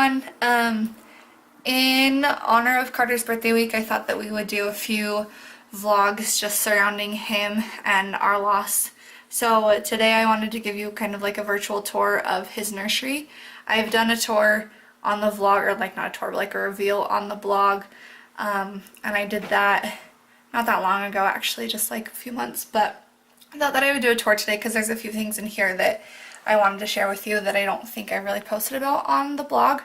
everyone. In honor of Carter's birthday week, I thought that we would do a few vlogs just surrounding him and our loss. So today I wanted to give you kind of like a virtual tour of his nursery. I've done a tour on the vlog, or like not a tour, but like a reveal on the blog. And I did that not that long ago actually, just like a few months, but I thought that I would do a tour today because there's a few things in here that I wanted to share with you that I don't think I really posted about on the blog.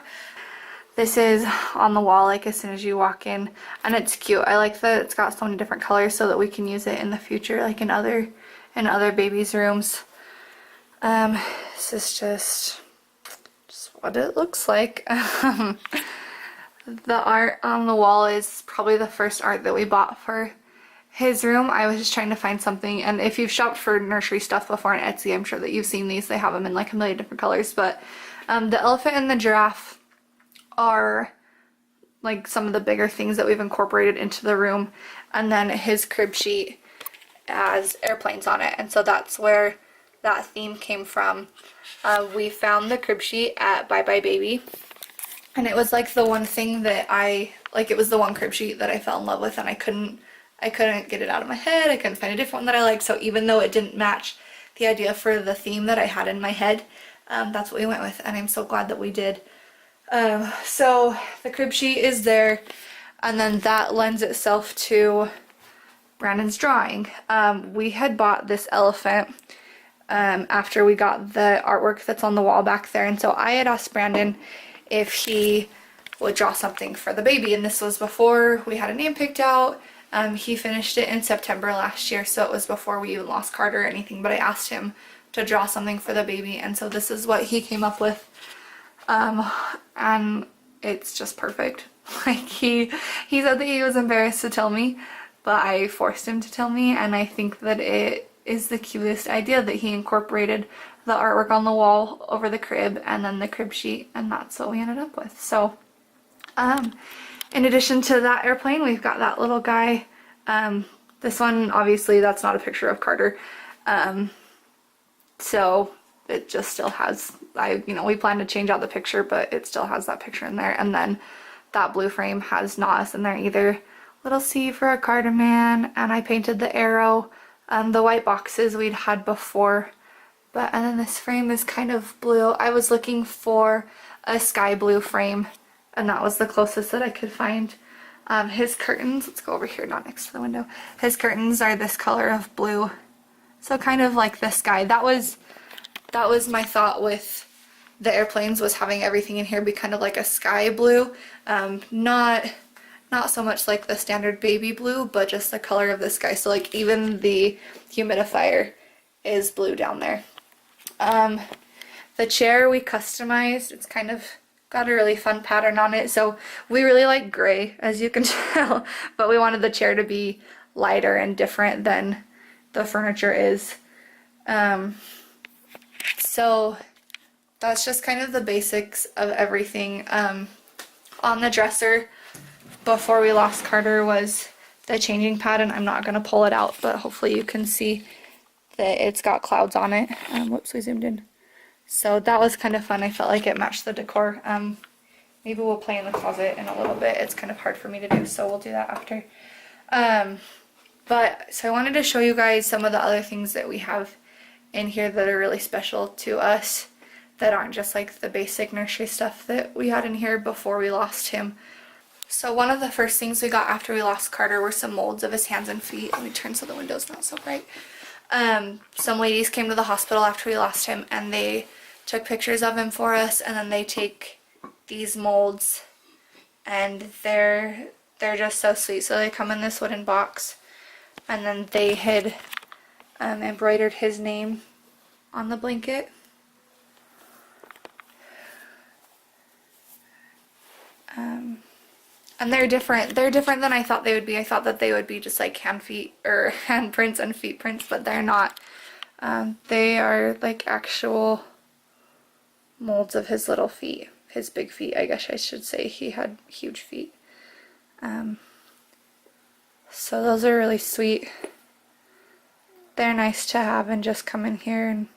This is on the wall like as soon as you walk in, and it's cute. I like that it's got so many different colors so that we can use it in the future, like in other babies' rooms. This is just what it looks like. The art on the wall is probably the first art that we bought for his room. I was just trying to find something, and if you've shopped for nursery stuff before on Etsy, I'm sure that you've seen these. They have them in like a million different colors, but the elephant and the giraffe are like some of the bigger things that we've incorporated into the room, and then his crib sheet has airplanes on it, and so that's where that theme came from. We found the crib sheet at Bye Bye Baby, and it was like the one thing that it was the one crib sheet that I fell in love with, and I couldn't get it out of my head. I couldn't find a different one that I liked, so even though it didn't match the idea for the theme that I had in my head, that's what we went with, and I'm so glad that we did. So the crib sheet is there, and then that lends itself to Brandon's drawing. We had bought this elephant after we got the artwork that's on the wall back there, and so I had asked Brandon if he would draw something for the baby, and this was before we had a name picked out. He finished it in September last year, so it was before we even lost Carter or anything, but I asked him to draw something for the baby, and so this is what he came up with. And it's just perfect. Like he said that he was embarrassed to tell me, but I forced him to tell me, and I think that it is the cutest idea that he incorporated the artwork on the wall over the crib and then the crib sheet, and that's what we ended up with. So in addition to that airplane, we've got that little guy. This one, obviously, that's not a picture of Carter. So it just still has, we plan to change out the picture, but it still has that picture in there. And then that blue frame has not us in there either. Little C for a Carter man, and I painted the arrow. The white boxes we'd had before, and then this frame is kind of blue. I was looking for a sky blue frame, and that was the closest that I could find. His curtains, let's go over here, not next to the window. His curtains are this color of blue, so kind of like the sky. That was my thought with the airplanes, was having everything in here be kind of like a sky blue. Not so much like the standard baby blue, but just the color of the sky. So like even the humidifier is blue down there. The chair we customized. It's kind of got a really fun pattern on it. So we really like gray, as you can tell, but we wanted the chair to be lighter and different than the furniture is. So that's just kind of the basics of everything. On the dresser before we lost Carter was the changing pad, and I'm not going to pull it out, but hopefully you can see that it's got clouds on it. Whoops, we zoomed in. So that was kind of fun. I felt like it matched the decor. Maybe we'll play in the closet in a little bit. It's kind of hard for me to do, so we'll do that after. So I wanted to show you guys some of the other things that we have in here that are really special to us, that aren't just like the basic nursery stuff that we had in here before we lost him. So one of the first things we got after we lost Carter were some molds of his hands and feet. Let me turn so the window's not so bright. Some ladies came to the hospital after we lost him, and they took pictures of him for us, and then they take these molds, and they're just so sweet. So they come in this wooden box, and then they had embroidered his name on the blanket. And they're different than I thought they would be. I thought that they would be just like hand prints and feet prints, but they're not. They are like actual molds of his little feet, his big feet, I guess I should say. He had huge feet. So those are really sweet. They're nice to have and just come in here and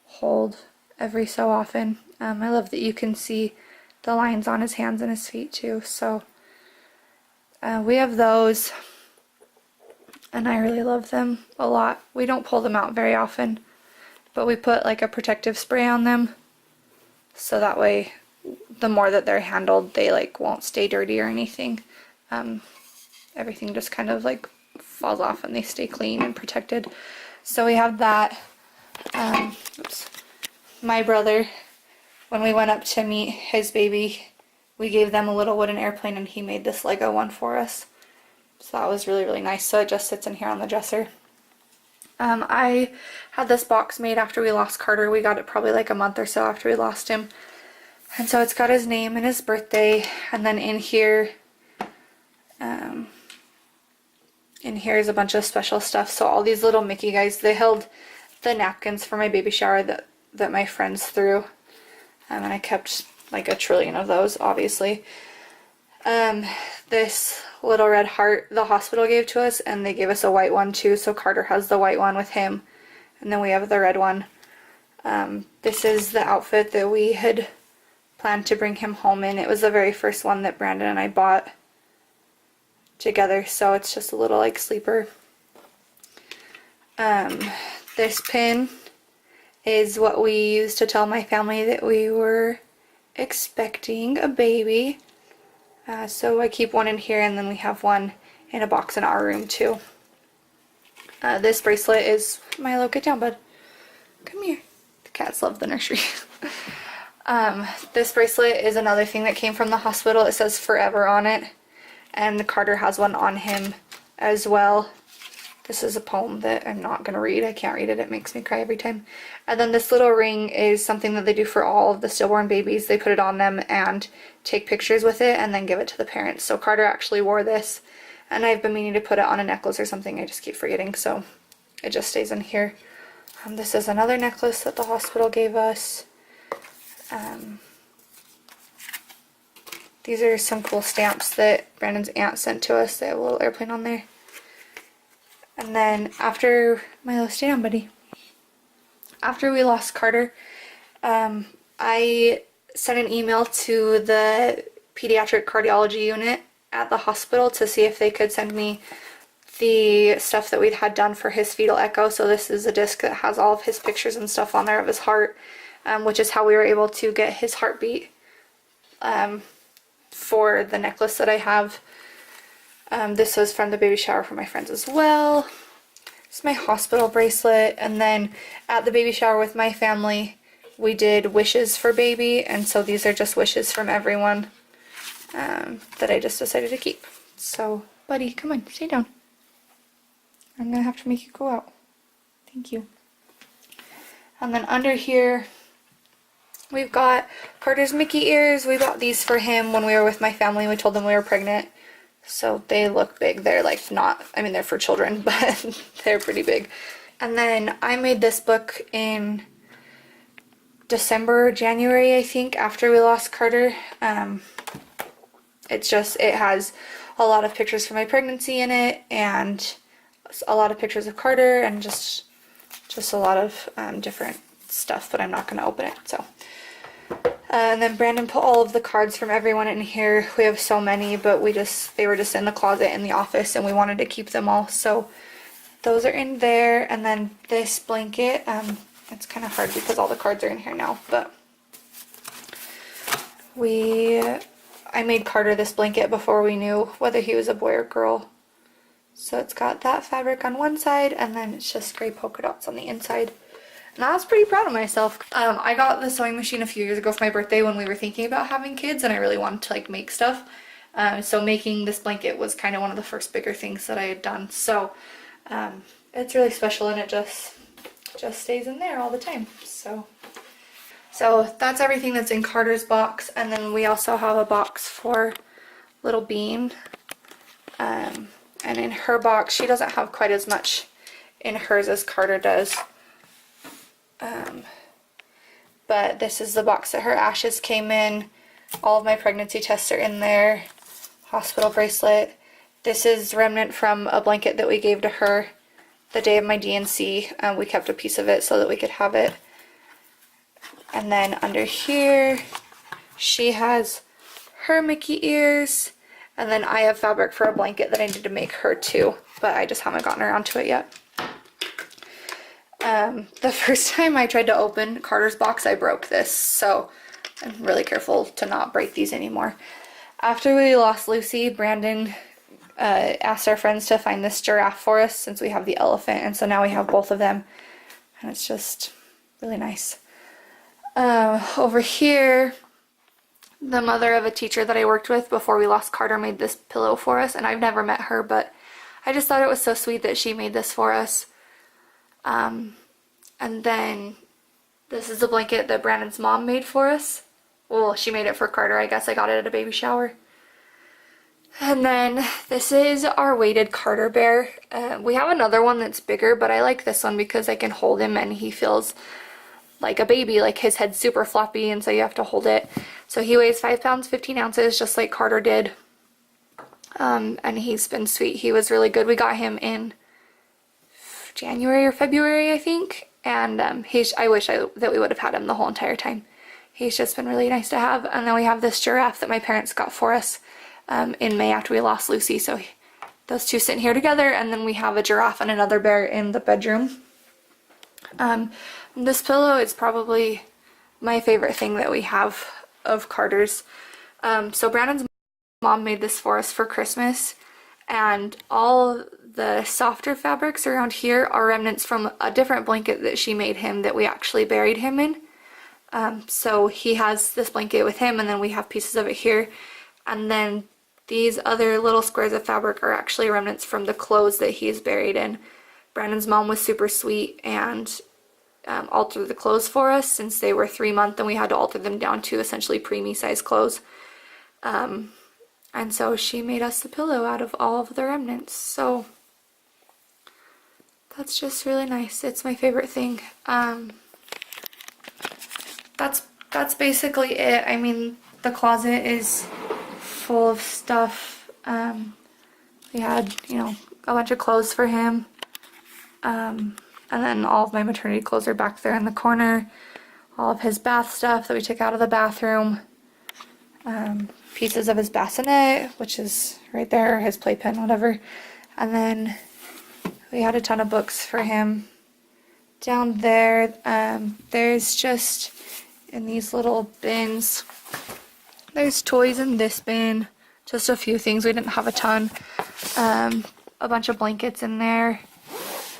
hold every so often. I love that you can see the lines on his hands and his feet too. So we have those, and I really love them a lot. We don't pull them out very often, but we put like a protective spray on them, so that way the more that they're handled, they like won't stay dirty or anything. Everything just kind of like falls off and they stay clean and protected. So we have that. Oops. My brother, when we went up to meet his baby, we gave them a little wooden airplane and he made this Lego one for us. So that was really, really nice. So it just sits in here on the dresser. I had this box made after we lost Carter. We got it probably like a month or so after we lost him. And so it's got his name and his birthday, and then in here is a bunch of special stuff. So all these little Mickey guys, they held the napkins for my baby shower that my friends threw. And I kept like a trillion of those, obviously. This little red heart the hospital gave to us, and they gave us a white one too, so Carter has the white one with him, and then we have the red one. This is the outfit that we had planned to bring him home in. It was the very first one that Brandon and I bought together, so it's just a little like sleeper. This pin is what we used to tell my family that we were expecting a baby. So I keep one in here, and then we have one in a box in our room too. This bracelet is Milo, get down, bud. Come here. The cats love the nursery. This bracelet is another thing that came from the hospital. It says forever on it, and Carter has one on him as well. This is a poem that I'm not going to read. I can't read it. It makes me cry every time. And then this little ring is something that they do for all of the stillborn babies. They put it on them and take pictures with it and then give it to the parents. So Carter actually wore this, and I've been meaning to put it on a necklace or something. I just keep forgetting, so it just stays in here. This is another necklace that the hospital gave us. These are some cool stamps that Brandon's aunt sent to us. They have a little airplane on there. And then after, Milo, stay down, buddy. After we lost Carter, I sent an email to the pediatric cardiology unit at the hospital to see if they could send me the stuff that we'd had done for his fetal echo. So this is a disc that has all of his pictures and stuff on there of his heart, which is how we were able to get his heartbeat for the necklace that I have. This was from the baby shower for my friends as well. It's my hospital bracelet. And then at the baby shower with my family, we did wishes for baby, and so these are just wishes from everyone that I just decided to keep. So, buddy, come on, stay down. I'm gonna have to make you go out. Thank you. And then under here, we've got Carter's Mickey ears. We bought these for him when we were with my family. We told them we were pregnant. So they look big. They're like not, I mean, they're for children, but they're pretty big. And then I made this book in December, January, I think, after we lost Carter. It has a lot of pictures from my pregnancy in it, and a lot of pictures of Carter, and just a lot of different stuff, but I'm not going to open it, so. And then Brandon put all of the cards from everyone in here. We have so many, but they were just in the closet in the office, and we wanted to keep them all, so those are in there. And then this blanket, it's kind of hard because all the cards are in here now, but I made Carter this blanket before we knew whether he was a boy or girl. So it's got that fabric on one side, and then it's just gray polka dots on the inside. And I was pretty proud of myself. I got the sewing machine a few years ago for my birthday when we were thinking about having kids, and I really wanted to like make stuff. So making this blanket was kind of one of the first bigger things that I had done. So it's really special, and it just stays in there all the time. So that's everything that's in Carter's box. And then we also have a box for little Bean. And in her box, she doesn't have quite as much in hers as Carter does. But this is the box that her ashes came in. All of my pregnancy tests are in there. Hospital bracelet. This is remnant from a blanket that we gave to her the day of my DNC. We kept a piece of it so that we could have it. And then under here, She has her Mickey ears, and then I have fabric for a blanket that I need to make her too, but I just haven't gotten around to it yet. The first time I tried to open Carter's box, I broke this, so I'm really careful to not break these anymore. After we lost Lucy, Brandon asked our friends to find this giraffe for us since we have the elephant, and so now we have both of them, and it's just really nice. Over here, the mother of a teacher that I worked with before we lost Carter made this pillow for us, and I've never met her, but I just thought it was so sweet that she made this for us. And then this is the blanket that Brandon's mom made for us. Well, she made it for Carter. I guess I got it at a baby shower. And then this is our weighted Carter bear. We have another one that's bigger, but I like this one because I can hold him and he feels like a baby. Like his head's super floppy, and so you have to hold it. So he weighs 5 pounds 15 ounces, just like Carter did. And he's been sweet. He was really good. We got him in January or February, I think. And I wish that we would have had him the whole entire time. He's just been really nice to have. And then we have this giraffe that my parents got for us in May after we lost Lucy. So those two sitting here together, and then we have a giraffe and another bear in the bedroom. This pillow is probably my favorite thing that we have of Carter's. So Brandon's mom made this for us for Christmas, and all the softer fabrics around here are remnants from a different blanket that she made him that we actually buried him in. So he has this blanket with him, and then we have pieces of it here, and then these other little squares of fabric are actually remnants from the clothes that he's buried in. Brandon's mom was super sweet and altered the clothes for us since they were 3-month, and we had to alter them down to essentially preemie size clothes. And so she made us the pillow out of all of the remnants. So that's just really nice. It's my favorite thing. That's basically it. I mean, the closet is full of stuff. We had, a bunch of clothes for him. And then all of my maternity clothes are back there in the corner. All of his bath stuff that we took out of the bathroom. Pieces of his bassinet, which is right there, his playpen, whatever. And then we had a ton of books for him down there. There's just in these little bins, there's toys in this bin, just a few things. We didn't have a ton. A bunch of blankets in there.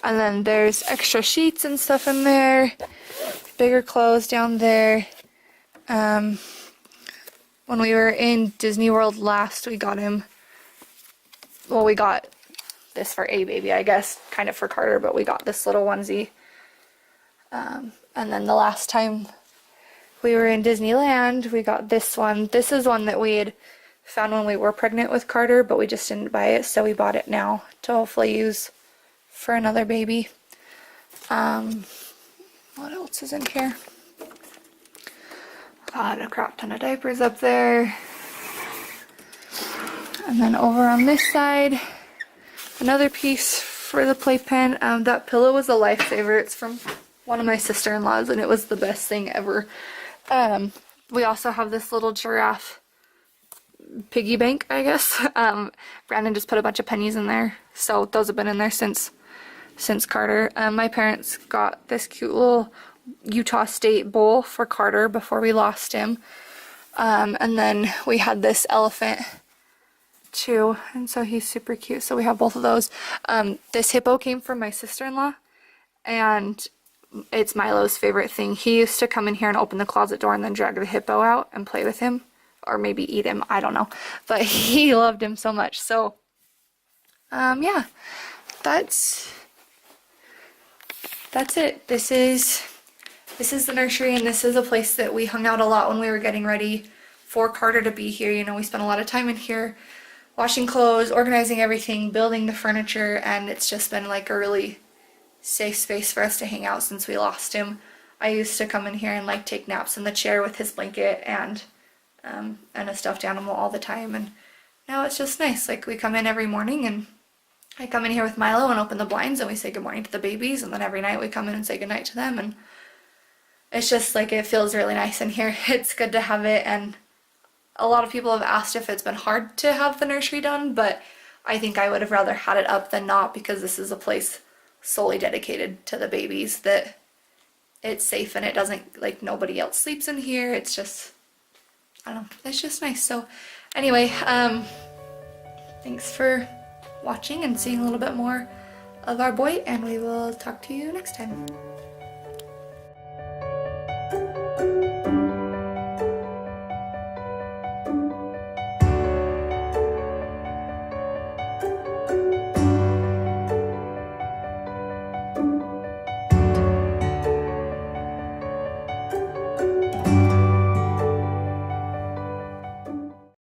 And then there's extra sheets and stuff in there. Bigger clothes down there. When we were in Disney World last, we got him, well, we got this for a baby, I guess, kind of for Carter, but we got this little onesie. And then the last time we were in Disneyland, we got this one. This is one that we had found when we were pregnant with Carter, but we just didn't buy it, so we bought it now to hopefully use for another baby. What else is in here? Got a crap ton of diapers up there. And then over on this side, another piece for the playpen. That pillow was a lifesaver. It's from one of my sister-in-laws, and it was the best thing ever. We also have this little giraffe piggy bank, I guess. Brandon just put a bunch of pennies in there, so those have been in there since Carter. My parents got this cute little Utah State bowl for Carter before we lost him. And then we had this elephant too, and so he's super cute. So we have both of those. This hippo came from my sister-in-law, and it's Milo's favorite thing. He used to come in here and open the closet door and then drag the hippo out and play with him, or maybe eat him, I don't know, but he loved him so much. So yeah, that's it. This is the nursery, and this is a place that we hung out a lot when we were getting ready for Carter to be here. We spent a lot of time in here washing clothes, organizing everything, building the furniture, and it's just been like a really safe space for us to hang out since we lost him. I used to come in here and like take naps in the chair with his blanket and a stuffed animal all the time, and now it's just nice. Like, we come in every morning, and I come in here with Milo and open the blinds, and we say good morning to the babies, and then every night we come in and say goodnight to them, and it's just like, it feels really nice in here. It's good to have it, and A lot of people have asked if it's been hard to have the nursery done, but I think I would have rather had it up than not, because this is a place solely dedicated to the babies, that it's safe and it doesn't, like, nobody else sleeps in here. It's just, I don't know, it's just nice. So anyway, thanks for watching and seeing a little bit more of our boy, and we will talk to you next time.